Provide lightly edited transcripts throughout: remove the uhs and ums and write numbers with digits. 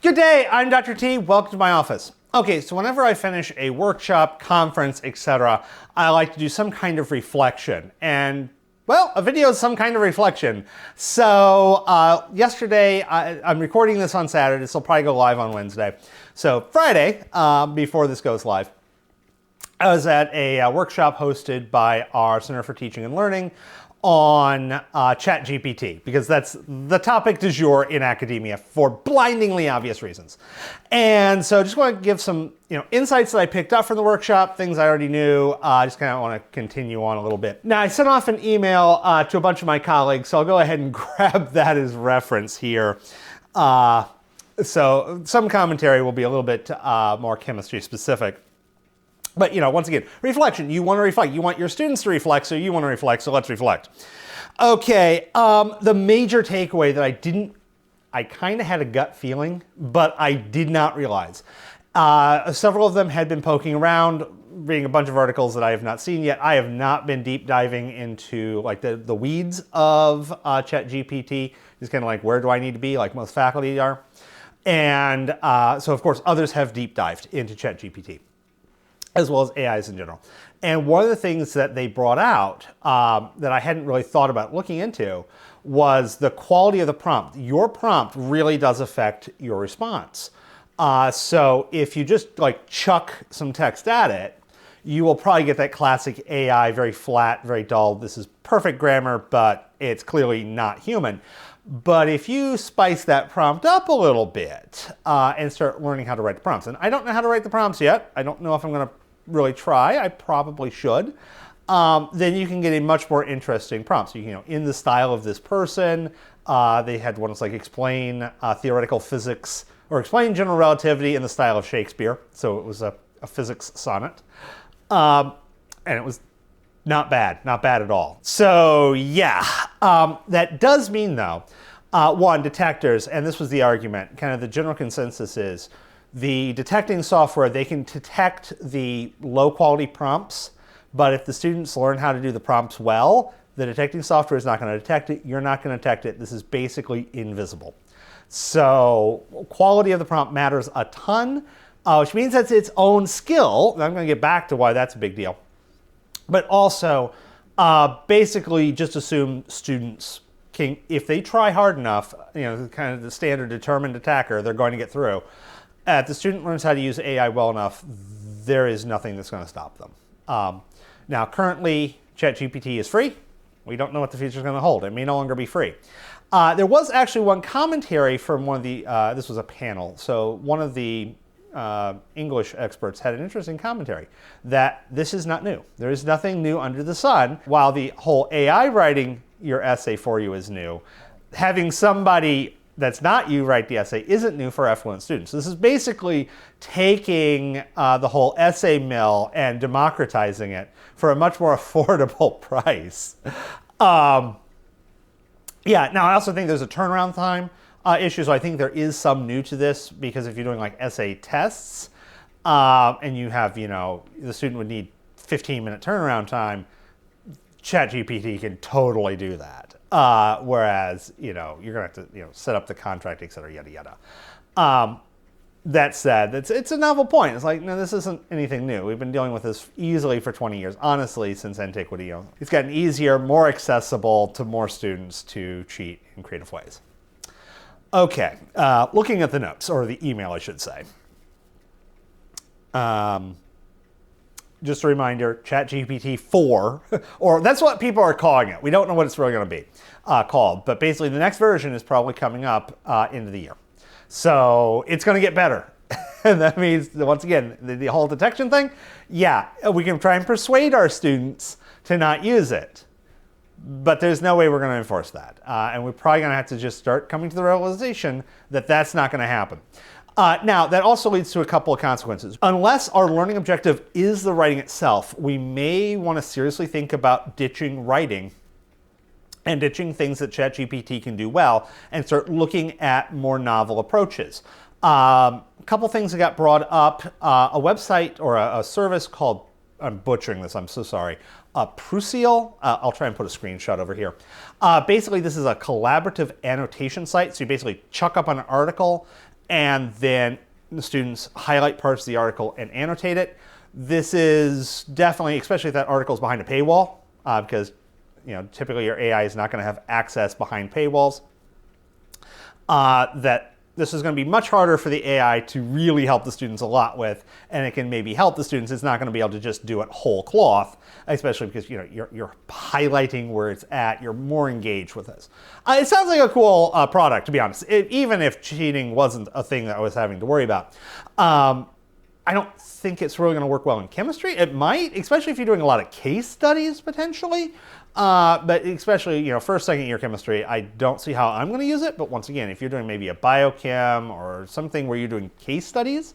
Good day, I'm Dr. T. Welcome to my office. Okay, so whenever I finish a workshop, conference, etc., I like to do some kind of reflection. And, well, a video is some kind of reflection. So yesterday, I'm recording this on Saturday. This will probably go live on Wednesday. So Friday, before this goes live, I was at a workshop hosted by our Center for Teaching and Learning on ChatGPT, because that's the topic du jour in academia for blindingly obvious reasons. And so just want to give some insights that I picked up from the workshop, things I already knew. I just kind of want to continue on a little bit. Now, I sent off an email to a bunch of my colleagues, so I'll go ahead and grab that as reference here. So some commentary will be a little bit more chemistry specific. But, once again, reflection. You want to reflect. You want your students to reflect, so you want to reflect, so let's reflect. Okay, the major takeaway that I kind of had a gut feeling, but I did not realize. Several of them had been poking around, reading a bunch of articles that I have not seen yet. I have not been deep diving into like the weeds of ChatGPT. Just kind of like, where do I need to be, like most faculty are. And so, of course, others have deep dived into ChatGPT, as well as AIs in general. And one of the things that they brought out that I hadn't really thought about looking into was the quality of the prompt. Your prompt really does affect your response. So if you just like chuck some text at it, you will probably get that classic AI, very flat, very dull. This is perfect grammar, but it's clearly not human. But if you spice that prompt up a little bit and start learning how to write the prompts, and I don't know how to write the prompts yet. I don't know if I'm going to really try. I probably should. Then you can get a much more interesting prompt. So in the style of this person, they had one that's like explain theoretical physics or explain general relativity in the style of Shakespeare. So it was a physics sonnet, and it was not bad at all. So yeah, that does mean though, one, detectors, and this was the argument. Kind of the general consensus is, the detecting software, they can detect the low quality prompts, but if the students learn how to do the prompts well, the detecting software is not going to detect it. You're not going to detect it. This is basically invisible. So quality of the prompt matters a ton, which means that's its own skill. And I'm going to get back to why that's a big deal. But also, basically just assume students can, if they try hard enough, kind of the standard determined attacker, they're going to get through. If the student learns how to use AI well enough, there is nothing that's going to stop them. Now, currently, ChatGPT is free. We don't know what the future is going to hold. It may no longer be free. There was actually one commentary from one of the, this was a panel, so one of the English experts had an interesting commentary that this is not new. There is nothing new under the sun. While the whole AI writing your essay for you is new, having somebody that's not you write the essay isn't new for affluent students. This is basically taking the whole essay mill and democratizing it for a much more affordable price. Yeah, now I also think there's a turnaround time issue, so I think there is some new to this, because if you're doing like essay tests and you have, the student would need 15-minute turnaround time, ChatGPT can totally do that. Whereas, you're going to have to, set up the contract, et cetera, yada, yada. That said, it's a novel point. It's like, no, this isn't anything new. We've been dealing with this easily for 20 years, honestly, since antiquity. It's gotten easier, more accessible to more students to cheat in creative ways. Okay, looking at the notes, or the email, I should say. Just a reminder, ChatGPT 4, or that's what people are calling it. We don't know what it's really going to be called, but basically the next version is probably coming up into the year. So it's going to get better. And that means, once again, the whole detection thing, yeah, we can try and persuade our students to not use it, but there's no way we're going to enforce that. And we're probably going to have to just start coming to the realization that that's not going to happen. Now, that also leads to a couple of consequences. Unless our learning objective is the writing itself, we may want to seriously think about ditching writing and ditching things that ChatGPT can do well and start looking at more novel approaches. A couple things that got brought up, a website or a service called, I'm butchering this, I'm so sorry, Prusial. I'll try and put a screenshot over here. Basically, this is a collaborative annotation site. So you basically chuck up an article and then the students highlight parts of the article and annotate it. This is definitely, especially if that article is behind a paywall, because typically your AI is not going to have access behind paywalls. That this is going to be much harder for the AI to really help the students a lot with, and it can maybe help the students. It's not going to be able to just do it whole cloth, especially because you're highlighting where it's at. You're more engaged with this. It sounds like a cool product, to be honest. Even if cheating wasn't a thing that I was having to worry about. I don't think it's really going to work well in chemistry. It might, especially if you're doing a lot of case studies potentially. But especially, first, second year chemistry, I don't see how I'm going to use it. But once again, if you're doing maybe a biochem or something where you're doing case studies,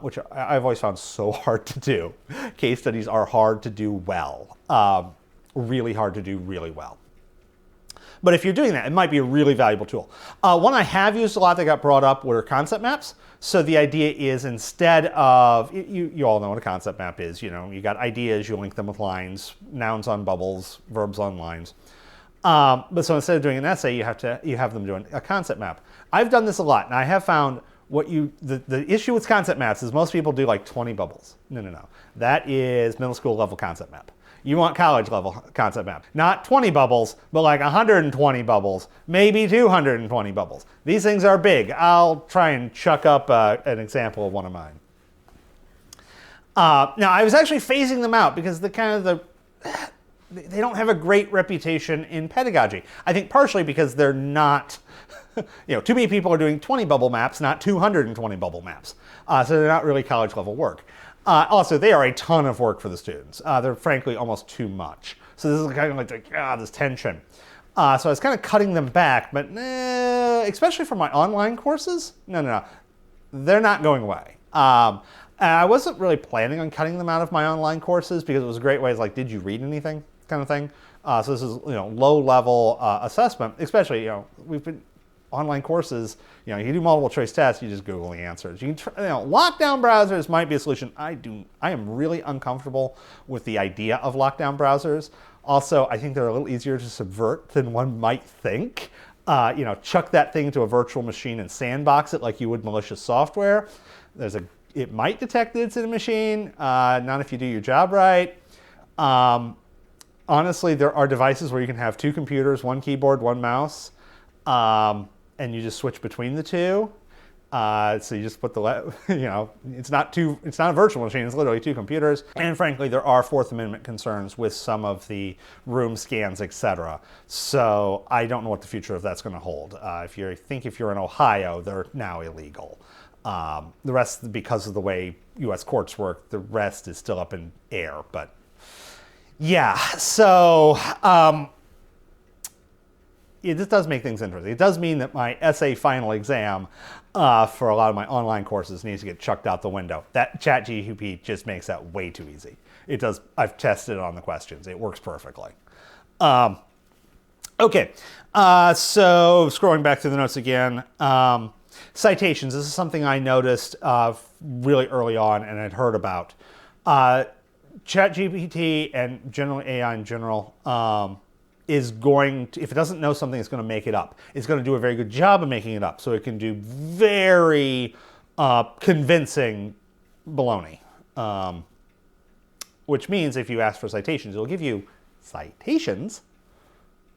which I've always found so hard to do. Case studies are hard to do well, really hard to do really well. But if you're doing that, it might be a really valuable tool. One I have used a lot that got brought up were concept maps. So the idea is instead of, you all know what a concept map is, you got ideas, you link them with lines, nouns on bubbles, verbs on lines. But so instead of doing an essay, you have them doing a concept map. I've done this a lot, and I have found the issue with concept maps is most people do like 20 bubbles. No. That is middle school level concept map. You want college level concept map. Not 20 bubbles, but like 120 bubbles, maybe 220 bubbles. These things are big. I'll try and chuck up an example of one of mine. Now, I was actually phasing them out because they don't have a great reputation in pedagogy. I think partially because they're not, too many people are doing 20 bubble maps, not 220 bubble maps. So they're not really college level work. Also, they are a ton of work for the students. They're frankly almost too much. So this is kind of like this tension. So I was kind of cutting them back, but especially for my online courses, no. They're not going away. And I wasn't really planning on cutting them out of my online courses because it was a great way, like, did you read anything kind of thing. So this is, low level assessment, especially, we've been online courses, you do multiple choice tests, you just Google the answers. You can lockdown browsers might be a solution. I am really uncomfortable with the idea of lockdown browsers. Also, I think they're a little easier to subvert than one might think. Chuck that thing to a virtual machine and sandbox it like you would malicious software. It might detect that it's in a machine, not if you do your job right. Honestly, there are devices where you can have two computers, one keyboard, one mouse. And you just switch between the two. So you just put it's not a virtual machine, it's literally two computers. And frankly, there are Fourth Amendment concerns with some of the room scans, etc. So I don't know what the future of that's going to hold. If you're in Ohio, they're now illegal. The rest, because of the way U.S. courts work, the rest is still up in air. But yeah, so this does make things interesting. It does mean that my essay final exam for a lot of my online courses needs to get chucked out the window. That ChatGPT just makes that way too easy. It does. I've tested it on the questions. It works perfectly. Okay, so scrolling back through the notes again. Citations. This is something I noticed really early on and had heard about. ChatGPT and generally AI in general is going to, if it doesn't know something, it's going to make it up. It's going to do a very good job of making it up. So it can do very convincing baloney. Which means if you ask for citations, it'll give you citations.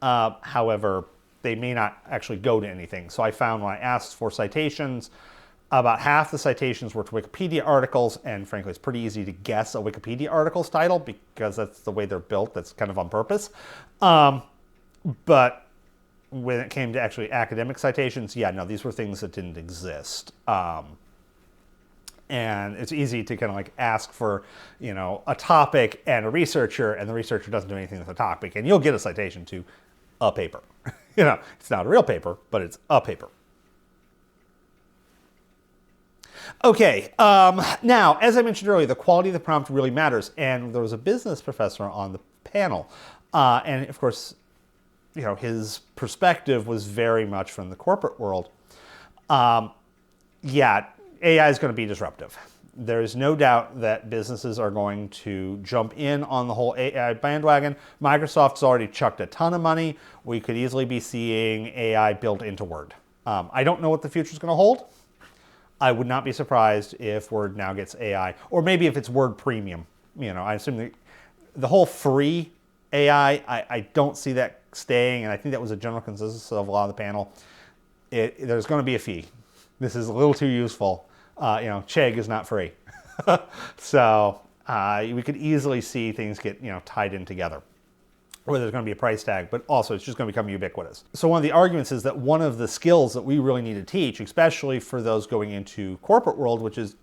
However, they may not actually go to anything. So I found when I asked for citations, about half the citations were to Wikipedia articles, and frankly, it's pretty easy to guess a Wikipedia article's title because that's the way they're built. That's kind of on purpose. But when it came to actually academic citations, these were things that didn't exist. And it's easy to kind of like ask for, a topic and a researcher, and the researcher doesn't do anything with the topic, and you'll get a citation to a paper. It's not a real paper, but it's a paper. Okay, now, as I mentioned earlier, the quality of the prompt really matters, and there was a business professor on the panel, and of course, his perspective was very much from the corporate world. AI is going to be disruptive. There is no doubt that businesses are going to jump in on the whole AI bandwagon. Microsoft's already chucked a ton of money. We could easily be seeing AI built into Word. I don't know what the future is going to hold. I would not be surprised if Word now gets AI, or maybe if it's Word Premium. I assume the whole free AI, I don't see that staying, and I think that was a general consensus of a lot of the panel. There's going to be a fee. This is a little too useful. Chegg is not free. So we could easily see things get tied in together, where there's going to be a price tag, but also it's just going to become ubiquitous. So one of the arguments is that one of the skills that we really need to teach, especially for those going into corporate world, which is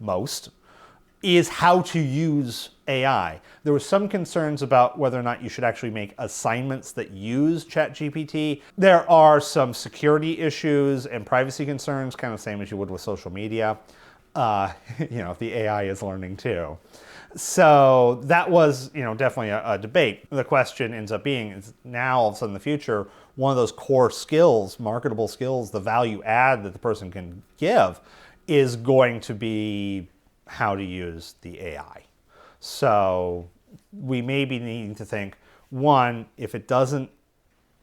most, is how to use AI. There were some concerns about whether or not you should actually make assignments that use ChatGPT. There are some security issues and privacy concerns, kind of the same as you would with social media. The AI is learning too. So that was, definitely a debate. The question ends up being, is now all of a sudden in the future, one of those core skills, marketable skills, the value add that the person can give is going to be how to use the AI. So we may be needing to think, one, if it doesn't,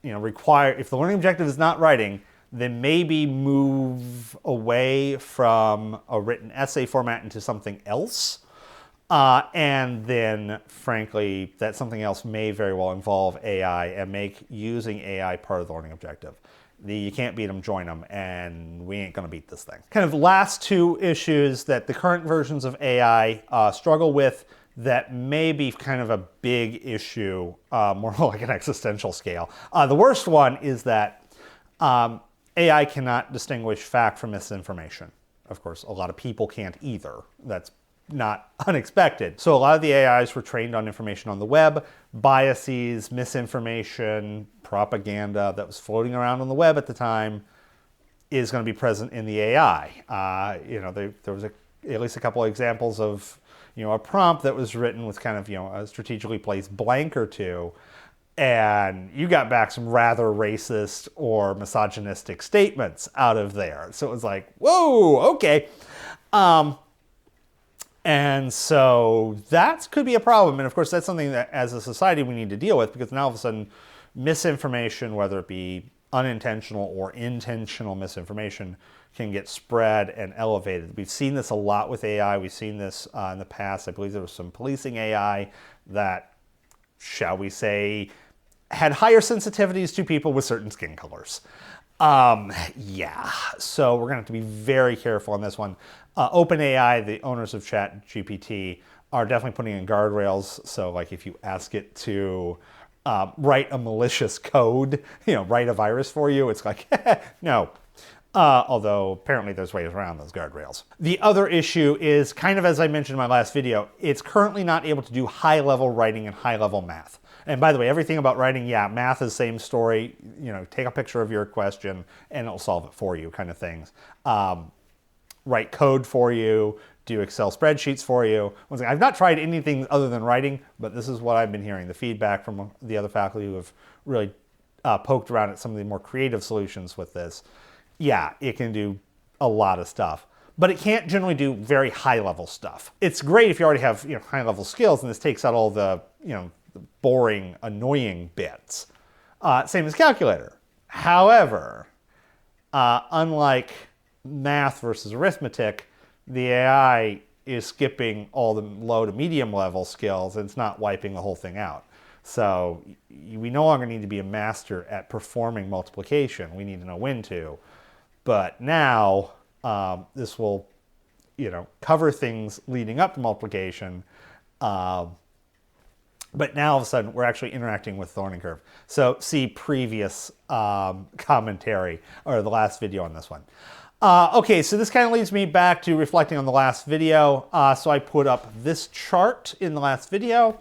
require, if the learning objective is not writing, then maybe move away from a written essay format into something else. And then, frankly, that something else may very well involve AI and make using AI part of the learning objective. You can't beat them, join them, and we ain't going to beat this thing. Kind of the last two issues that the current versions of AI struggle with that may be kind of a big issue, more like an existential scale. The worst one is that AI cannot distinguish fact from misinformation. Of course, a lot of people can't either. That's not unexpected. So a lot of the AIs were trained on information on the web, biases, misinformation, propaganda that was floating around on the web at the time is going to be present in the AI. There was at least a couple of examples of, a prompt that was written with kind of, a strategically placed blank or two, and you got back some rather racist or misogynistic statements out of there. So it was like, whoa, okay. And so that could be a problem. And of course, that's something that as a society we need to deal with, because now all of a sudden misinformation, whether it be unintentional or intentional misinformation, can get spread and elevated. We've seen this a lot with AI. We've seen this in the past. I believe there was some policing AI that, shall we say, had higher sensitivities to people with certain skin colors. So we're going to have to be very careful on this one. OpenAI, the owners of ChatGPT, are definitely putting in guardrails. So like if you ask it to write a malicious code, write a virus for you, it's like, no. Although apparently there's ways around those guardrails. The other issue is, kind of as I mentioned in my last video, it's currently not able to do high-level writing and high-level math. And by the way, everything about writing, math is the same story. Take a picture of your question and it'll solve it for you, kind of things. Write code for you, do Excel spreadsheets for you. Once again, I've not tried anything other than writing, but this is what I've been hearing. The feedback from the other faculty who have really poked around at some of the more creative solutions with this. It can do a lot of stuff, but it can't generally do very high-level stuff. It's great if you already have high-level skills, and this takes out all the the boring, annoying bits. Same as calculator. However, unlike math versus arithmetic, the AI is skipping all the low to medium level skills, and it's not wiping the whole thing out. So we no longer need to be a master at performing multiplication. We need to know when to. But now this will, cover things leading up to multiplication. But now all of a sudden we're actually interacting with the learning curve. So see previous commentary or the last video on this one. Okay, so this kind of leads me back to reflecting on the last video. So I put up this chart in the last video.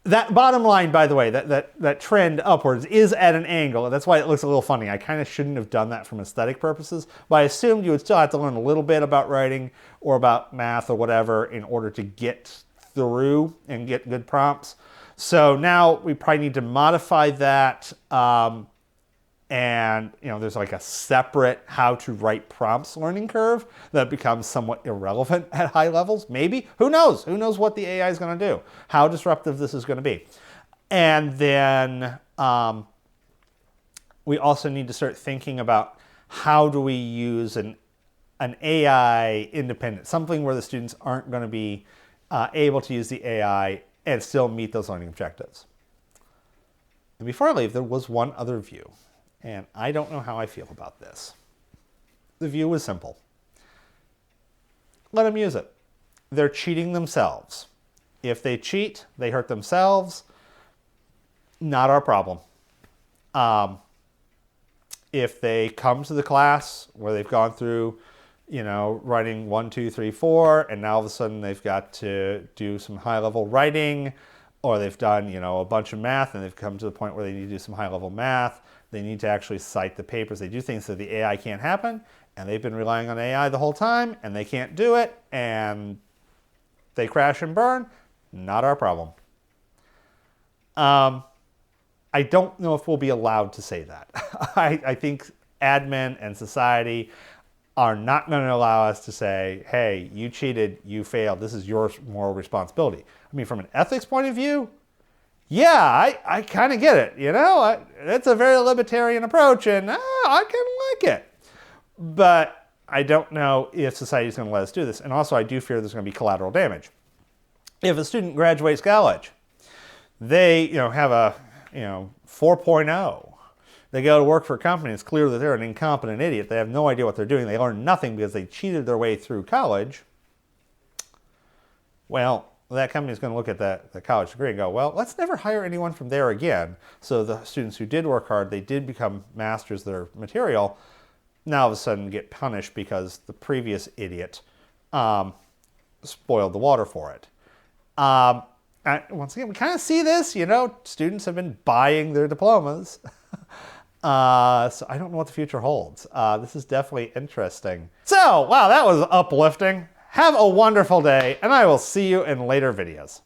That bottom line, by the way, that trend upwards is at an angle. That's why it looks a little funny. I kind of shouldn't have done that from aesthetic purposes, but I assumed you would still have to learn a little bit about writing or about math or whatever in order to get through and get good prompts. So now we probably need to modify that. And there's like a separate how to write prompts learning curve that becomes somewhat irrelevant at high levels. Maybe, who knows? Who knows what the AI is going to do? How disruptive this is going to be. And then we also need to start thinking about how do we use an an AI independent, something where the students aren't going to be able to use the AI and still meet those learning objectives. And before I leave, there was one other view, and I don't know how I feel about this. The view was simple. Let them use it. They're cheating themselves. If they cheat, they hurt themselves. Not our problem. If they come to the class where they've gone through, writing 1, 2, 3, 4, and now all of a sudden they've got to do some high-level writing, or they've done, a bunch of math and they've come to the point where they need to do some high-level math. They need to actually cite the papers. They do things that the AI can't happen, and they've been relying on AI the whole time, and they can't do it, and they crash and burn. Not our problem. I don't know if we'll be allowed to say that. I think admin and society are not going to allow us to say, hey, you cheated, you failed, this is your moral responsibility. I mean, from an ethics point of view, yeah, I kind of get it. It's a very libertarian approach, and I kind of like it. But I don't know if society is going to let us do this. And also, I do fear there's going to be collateral damage. If a student graduates college, they have a 4.0. They go to work for a company. It's clear that they're an incompetent idiot. They have no idea what they're doing. They learn nothing because they cheated their way through college. Well, that company is going to look at the college degree and go, well, let's never hire anyone from there again. So the students who did work hard, they did become masters of their material, now all of a sudden get punished because the previous idiot spoiled the water for it. Once again, we kind of see this, students have been buying their diplomas. So I don't know what the future holds. This is definitely interesting. So, wow, that was uplifting. Have a wonderful day, and I will see you in later videos.